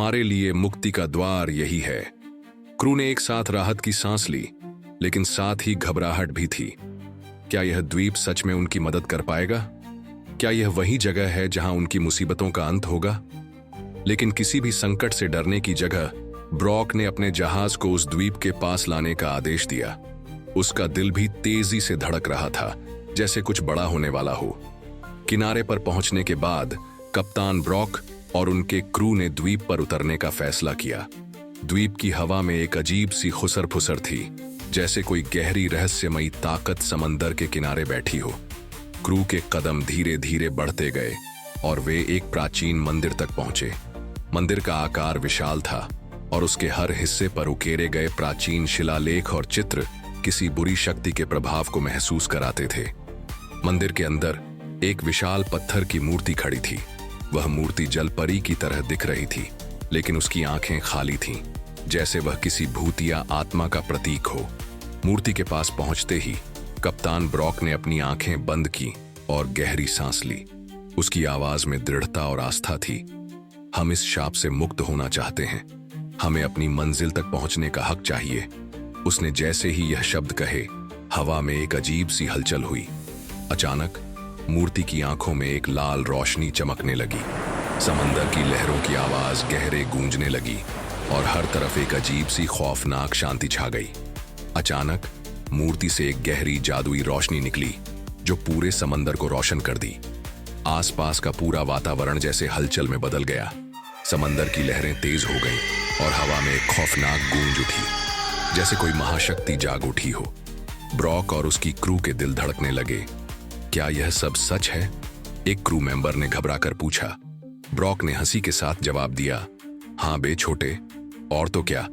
तुम्हारे लिए मुक्ति का द्वार यही है। क्रू ने एक साथ राहत की सांस ली, लेकिन साथ ही घबराहट भी थी। क्या यह द्वीप सच में उनकी मदद कर पाएगा? क्या यह वही जगह है जहां उनकी मुसीबतों का अंत होगा? लेकिन किसी भी संकट से डरने की जगह ब्रॉक ने अपने जहाज को उस द्वीप के पास लाने का आदेश दिया। उसका दिल भी तेजी से धड़क रहा था, जैसे कुछ बड़ा होने वाला हो। किनारे पर पहुंचने के बाद कप्तान ब्रॉक और उनके क्रू ने द्वीप पर उतरने का फैसला किया। द्वीप की हवा में एक अजीब सी खुसर फुसर थी, जैसे कोई गहरी रहस्यमयी ताकत समंदर के किनारे बैठी हो। क्रू के कदम धीरे धीरे बढ़ते गए और वे एक प्राचीन मंदिर तक पहुंचे। मंदिर का आकार विशाल था और उसके हर हिस्से पर उकेरे गए प्राचीन शिलालेख और चित्र किसी बुरी शक्ति के प्रभाव को महसूस कराते थे। मंदिर के अंदर एक विशाल पत्थर की मूर्ति खड़ी थी। वह मूर्ति जलपरी की तरह दिख रही थी, लेकिन उसकी आंखें खाली थीं, जैसे वह किसी भूतिया आत्मा का प्रतीक हो। मूर्ति के पास पहुंचते ही कप्तान ब्रॉक ने अपनी आंखें बंद की और गहरी सांस ली। उसकी आवाज में दृढ़ता और आस्था थी। हम इस शाप से मुक्त होना चाहते हैं। हमें अपनी मंजिल तक पहुंचने का हक चाहिए। उसने जैसे ही यह शब्द कहे, हवा में एक अजीब सी हलचल हुई। अचानक मूर्ति की आंखों में एक लाल रोशनी चमकने लगी। समंदर की लहरों की आवाज गहरे गूंजने लगी और हर तरफ एक अजीब सी खौफनाक शांति छा गई। अचानक मूर्ति से एक गहरी जादुई रोशनी निकली, जो पूरे समंदर को रोशन कर दी। आसपास का पूरा वातावरण जैसे हलचल में बदल गया। समंदर की लहरें तेज हो गईं और हवा में एक खौफनाक गूंज उठी, जैसे कोई महाशक्ति जाग उठी हो। ब्रॉक और उसकी क्रू के दिल धड़कने लगे। क्या यह सब सच है? एक क्रू मेंबर ने घबराकर पूछा। ब्रॉक ने हंसी के साथ जवाब दिया, हाँ बे छोटे, और तो क्या,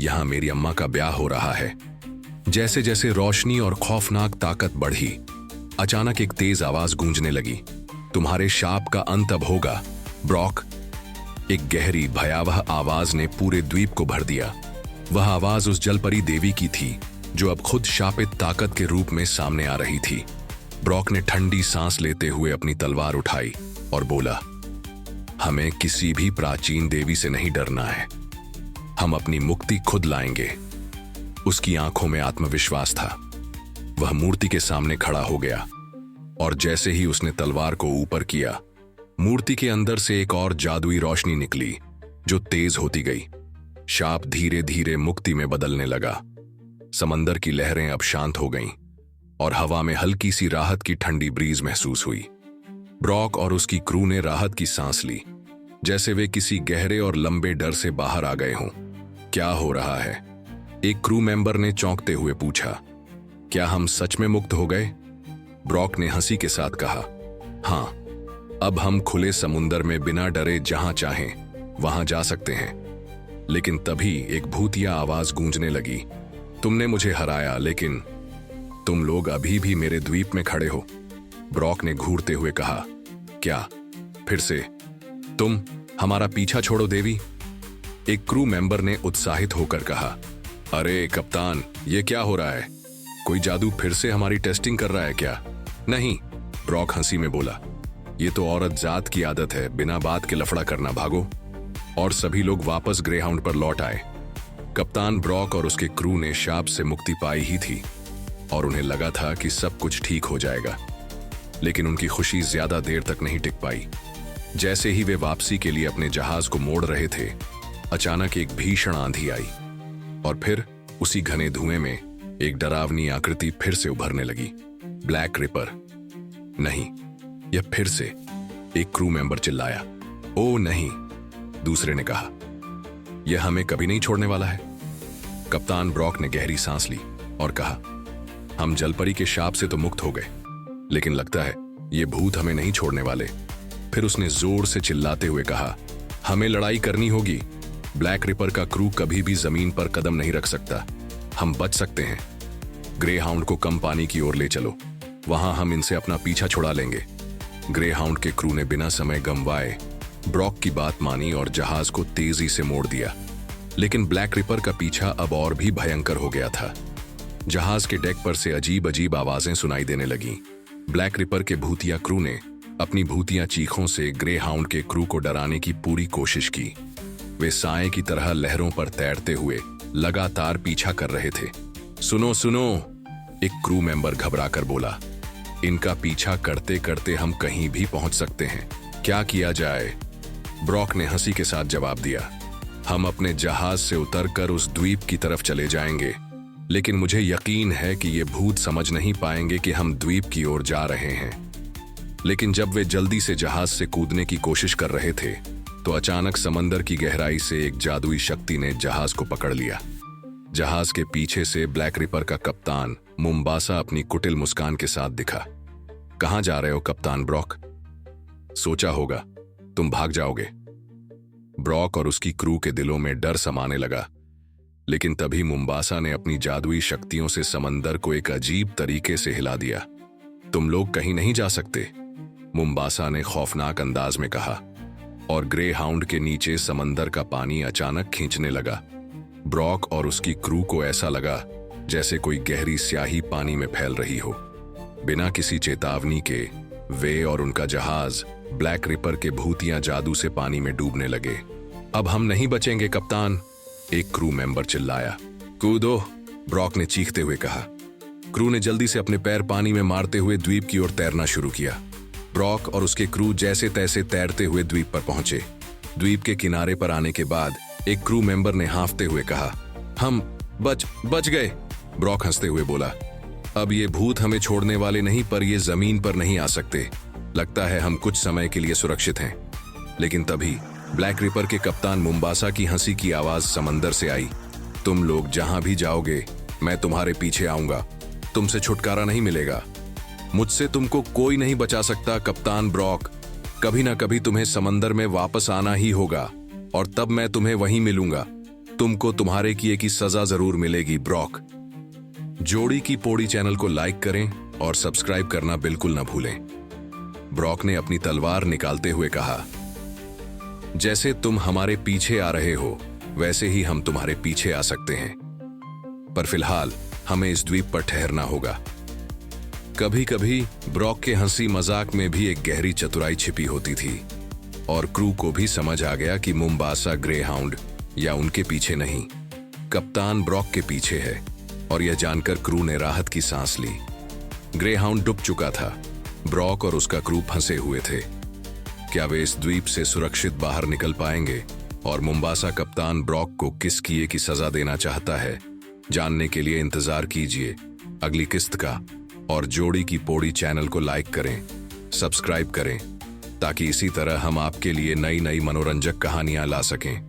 यहां मेरी अम्मा का ब्याह हो रहा है। जैसे जैसे रोशनी और खौफनाक ताकत बढ़ी, अचानक एक तेज आवाज गूंजने लगी, तुम्हारे शाप का अंत अब होगा, ब्रॉक। एक गहरी भयावह आवाज ने पूरे द्वीप को भर दिया। वह आवाज उस जलपरी देवी की थी, जो अब खुद शापित ताकत के रूप में सामने आ रही थी। ब्रॉक ने ठंडी सांस लेते हुए अपनी तलवार उठाई और बोला, हमें किसी भी प्राचीन देवी से नहीं डरना है। हम अपनी मुक्ति खुद लाएंगे। उसकी आंखों में आत्मविश्वास था। वह मूर्ति के सामने खड़ा हो गया और जैसे ही उसने तलवार को ऊपर किया, मूर्ति के अंदर से एक और जादुई रोशनी निकली, जो तेज होती गई। शाप धीरे धीरे मुक्ति में बदलने लगा। समंदर की लहरें अब शांत हो गईं और हवा में हल्की सी राहत की ठंडी ब्रीज महसूस हुई। ब्रॉक और उसकी क्रू ने राहत की सांस ली, जैसे वे किसी गहरे और लंबे डर से बाहर आ गए हों। क्या हो रहा है? एक क्रू मेंबर ने चौंकते हुए पूछा। क्या हम सच में मुक्त हो गए? ब्रॉक ने हंसी के साथ कहा, हाँ, अब हम खुले समुंदर में बिना डरे जहां चाहें वहां जा सकते हैं। लेकिन तभी एक भूतिया आवाज गूंजने लगी, तुमने मुझे हराया, लेकिन तुम लोग अभी भी मेरे द्वीप में खड़े हो। ब्रॉक ने घूरते हुए कहा, क्या फिर से? तुम हमारा पीछा छोड़ो देवी। एक क्रू मेंबर ने उत्साहित होकर कहा, अरे कप्तान, ये क्या हो रहा है? कोई जादू फिर से हमारी टेस्टिंग कर रहा है क्या? नहीं, ब्रॉक हंसी में बोला, ये तो औरत जात की आदत है, बिना बात के लफड़ा करना, भागो। और सभी लोग वापस ग्रेहाउंड पर लौट आए। कप्तान ब्रॉक और उसके क्रू ने शाप से मुक्ति पाई ही थी और उन्हें लगा था कि सब कुछ ठीक हो जाएगा। लेकिन उनकी खुशी ज्यादा देर तक नहीं टिक पाई। जैसे ही वे वापसी के लिए अपने जहाज को मोड़ रहे थे, अचानक एक भीषण आंधी आई और फिर उसी घने धुएं में एक डरावनी आकृति फिर से उभरने लगी। Black ripper. नहीं, यह फिर से, एक क्रू मेंबर चिल्लाया। ओ नहीं, दूसरे ने कहा, यह हमें कभी नहीं छोड़ने वाला है। कप्तान ब्रॉक ने गहरी सांस ली और कहा, हम जलपरी के शाप से तो मुक्त हो गए, लेकिन लगता है ये भूत हमें नहीं छोड़ने वाले। फिर उसने जोर से चिल्लाते हुए कहा, हमें लड़ाई करनी होगी। ब्लैक रिपर का क्रू कभी भी जमीन पर कदम नहीं रख सकता। हम बच सकते हैं। ग्रे हाउंड को कम पानी की ओर ले चलो, वहां हम इनसे अपना पीछा छुड़ा लेंगे। ग्रे हाउंड के क्रू ने बिना समय गंवाए ब्रॉक की बात मानी और जहाज को तेजी से मोड़ दिया। लेकिन ब्लैक रिपर का पीछा अब और भी भयंकर हो गया था। जहाज के डेक पर से अजीब अजीब आवाजें सुनाई देने लगीं। ब्लैक रिपर के भूतिया क्रू ने अपनी भूतिया चीखों से ग्रे हाउंड के क्रू को डराने की पूरी कोशिश की। वे साए की तरह लहरों पर तैरते हुए लगातार पीछा कर रहे थे। सुनो सुनो, एक क्रू मेंबर घबराकर बोला, इनका पीछा करते करते हम कहीं भी पहुंच सकते हैं। क्या किया जाए? ब्रॉक ने हंसी के साथ जवाब दिया, हम अपने जहाज से उतरकर उस द्वीप की तरफ चले जाएंगे, लेकिन मुझे यकीन है कि ये भूत समझ नहीं पाएंगे कि हम द्वीप की ओर जा रहे हैं। लेकिन जब वे जल्दी से जहाज से कूदने की कोशिश कर रहे थे तो अचानक समंदर की गहराई से एक जादुई शक्ति ने जहाज को पकड़ लिया। जहाज के पीछे से ब्लैक रिपर का कप्तान मुम्बासा अपनी कुटिल मुस्कान के साथ दिखा। कहां जा रहे हो कप्तान ब्रॉक? सोचा होगा तुम भाग जाओगे। ब्रॉक और उसकी क्रू के दिलों में डर समाने लगा, लेकिन तभी मुम्बासा ने अपनी जादुई शक्तियों से समंदर को एक अजीब तरीके से हिला दिया। तुम लोग कहीं नहीं जा सकते, मुम्बासा ने खौफनाक अंदाज में कहा, और ग्रे हाउंड के नीचे समंदर का पानी अचानक खींचने लगा। ब्रॉक और उसकी क्रू को ऐसा लगा जैसे कोई गहरी स्याही पानी में फैल रही हो। बिना किसी चेतावनी के वे और उनका जहाज ब्लैक रिपर के भूतिया जादू से पानी में डूबने लगे। अब हम नहीं बचेंगे कप्तान, एक क्रू मेंबर चिल्लाया। कूदो, ब्रॉक ने चीखते हुए कहा। क्रू ने जल्दी से अपने पैर पानी में मारते हुए द्वीप की ओर तैरना शुरू किया। ब्रॉक और उसके क्रू जैसे तैसे तैरते हुए द्वीप पर पहुंचे। द्वीप के किनारे पर आने के बाद एक क्रू मेंबर ने हांफते हुए कहा, हम बच गए। ब्रॉक हंसते हुए बोला, अब ये भूत हमें छोड़ने वाले नहीं, पर ये जमीन पर नहीं आ सकते। लगता है हम कुछ समय के लिए सुरक्षित हैं। लेकिन तभी ब्लैक रिपर के कप्तान मुम्बासा की हंसी की आवाज समंदर से आई, तुम लोग जहां भी जाओगे मैं तुम्हारे पीछे आऊंगा, तुमसे छुटकारा नहीं मिलेगा। मुझसे तुमको कोई नहीं बचा सकता कप्तान ब्रॉक, कभी ना कभी तुम्हें समंदर में वापस आना ही होगा, और तब मैं तुम्हें वहीं मिलूंगा। तुमको तुम्हारे किए की सजा जरूर मिलेगी ब्रॉक। जोड़ी की पौड़ी चैनल को लाइक करें और सब्सक्राइब करना बिल्कुल ना भूलें। ब्रॉक ने अपनी तलवार निकालते हुए कहा, जैसे तुम हमारे पीछे आ रहे हो वैसे ही हम तुम्हारे पीछे आ सकते हैं, पर फिलहाल हमें इस द्वीप पर ठहरना होगा। कभी कभी ब्रॉक के हंसी मजाक में भी एक गहरी चतुराई छिपी होती थी, और क्रू को भी समझ आ गया कि मुम्बासा ग्रे हाउंड या उनके पीछे नहीं, कप्तान ब्रॉक के पीछे है, और यह जानकर क्रू ने राहत की सांस ली। ग्रे हाउंड डूब चुका था, ब्रॉक और उसका क्रू फंसे हुए थे। क्या वे इस द्वीप से सुरक्षित बाहर निकल पाएंगे, और मुम्बासा कप्तान ब्रॉक को किस किए की सजा देना चाहता है? जानने के लिए इंतजार कीजिए अगली किस्त का, और जोड़ी की पौड़ी चैनल को लाइक करें, सब्सक्राइब करें, ताकि इसी तरह हम आपके लिए नई नई मनोरंजक कहानियां ला सकें।